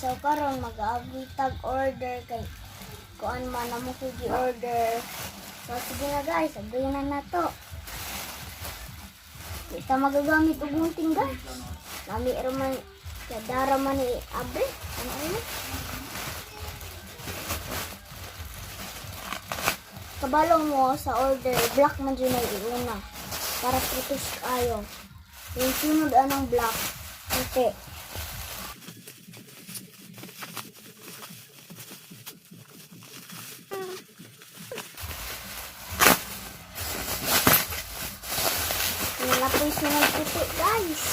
So karon mag-agi tag order kay kuan man na mo order. So sige na guys, sabihin na to. Kita magagamit og gunting guys. Nami man kadara man ni abre. Ano ano? Kabalo mo sa order, black man dyan ay iuna. Para putos kayo. Yung sunod anong black, puti. Wala po yung sunod puti guys.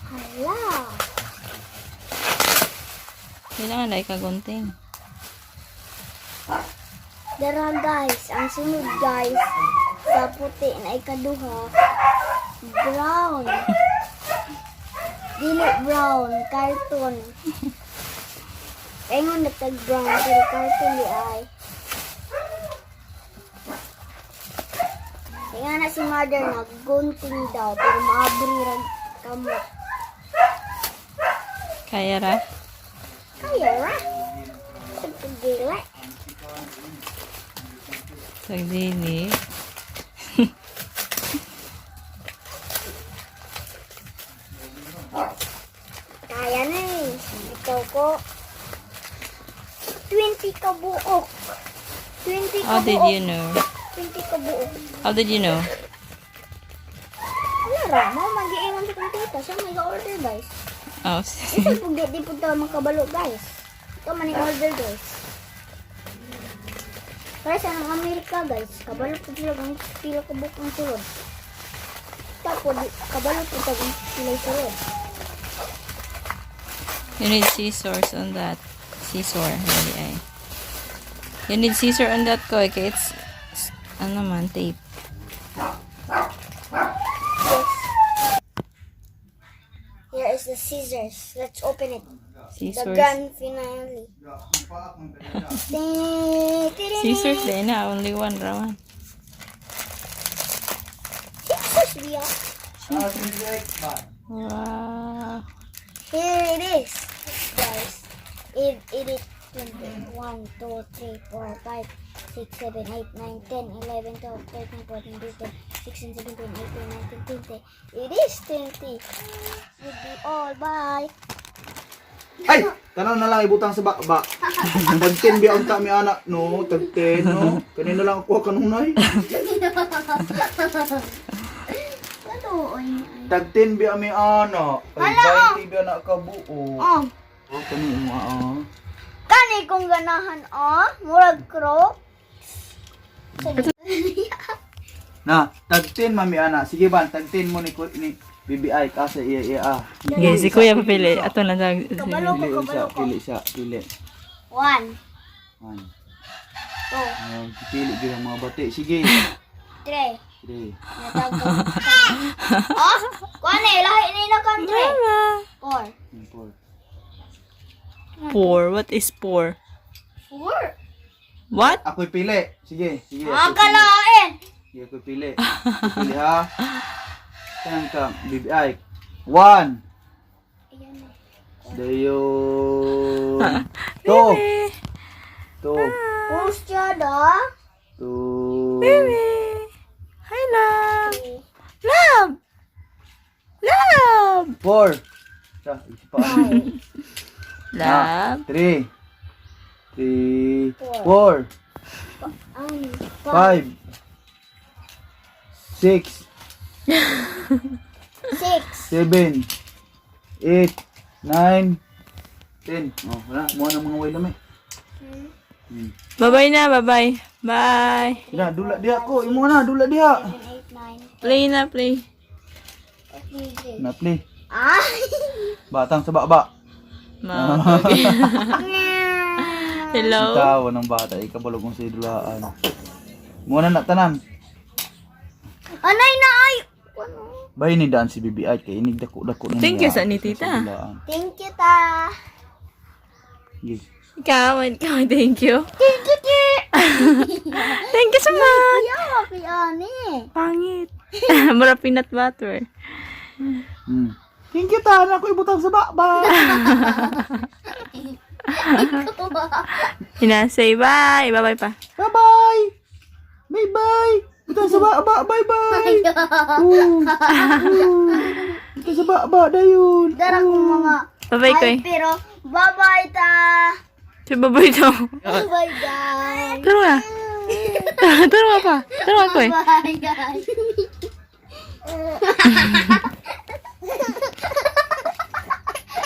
Hala. Kailangan na ikagunting. Dara guys, ang sunod guys, sa puti na ikaduha, brown. Dili brown, carton. Ingon nagtag brown, pero carton di ay. Kaya na si mother naggunting daw, pero maabri rag kamot. Kaya ra? Kaya ra. Pagpagila. Sagdili. Kaya na eh. Ikaw ko. 20 kabuok. 20 How did kabuok. you know? 20 kabuok. How did you know? Wala ra. Mau mag-iingon sa kong tita. Siya may order guys. Oh, Ito po di po ito makabalo guys. Ito man yung order guys. Kaya sa ng Amerika guys. Kabalo po sila kung pila kabuok ang sulod. Tapos kabalo po ito kung pila yung sulod. you need scissors on that. Scissor, really ay. You need scissor on that ko, kaya it's ano man, tape. Here is the scissors. Let's open it. The Scissors. grand finale. Scissors din na, only one rawan. Scissors, Bia. Wow. Here it is, guys. It is 1, 2, 3, 4, 5, 6, 7, 8, 9, 10, 11, 12, 13, 14, 15, 16, 17, 18, 19, 20. It is 20. Would be all. Bye. Ay! Tanong na lang ibutang sa bakba. Tag-10 biya unta mi anak no, tag-10 no. Kanina lang ako kanunay. Tag-10 biya mi anak. Ay 20 biya na kabuo. Oh. Oh, kanina mo Kani kong ganahan, murag crow. Na, tag-10 mami anak. Sige ban, tag-10 mo ni BBI kasi iya. Okay, si Kuya papili. Ato na lang. Kabalo ko, kabalo ko. Pili. 1, 1. 2, Pili gyud ang mga bati. Sige. 3. 3. Natagod. Kuan lahi ni na country. 4. 4. What is 4? 4? What? Ako'y pili. Sige. Ang kalain. Sige, ako'y pili. Pili ha. Saan ka? BBI. 1. Ayan na. Dayon. 2. 2. Pustyada. 2. Baby. Hi, love. Love. Love. 4. Sa, isipan. 5. 3. 3. 4. 5. 6. 6. 7. 8. 9. 10. Oh, wala. Muha ng mga way lamay. Bye-bye na, bye-bye. Bye. Sina, dula dia ko. Imo na, dula dia. 7, 8, 9. Play na, play. Na play. Ah! Batang sa baba. Ma. Hello. Ikaw ng bata, ikabulog mong sa idulaan. Muna na tanan. Anay na ay! Ano? Bay ni daan si BBI kay inig dako-dako na. Thank you sa ni tita. Thank you, ta. Yes. Ikaw, thank you. Thank you, ti. Pangit. Mura peanut butter. Thank you, Tana. Ako ibutang sa ba. Say bye. Bye-bye pa. Bye-bye. Bye-bye. Butang sa ba. Bye-bye. Butang sa ba dayon. Darang mga Bye-bye, Koy. pero bye-bye ta. Say bye-bye daw. Bye guys. Turo nga. Turo nga pa. Turo nga, Koy. Bye guys.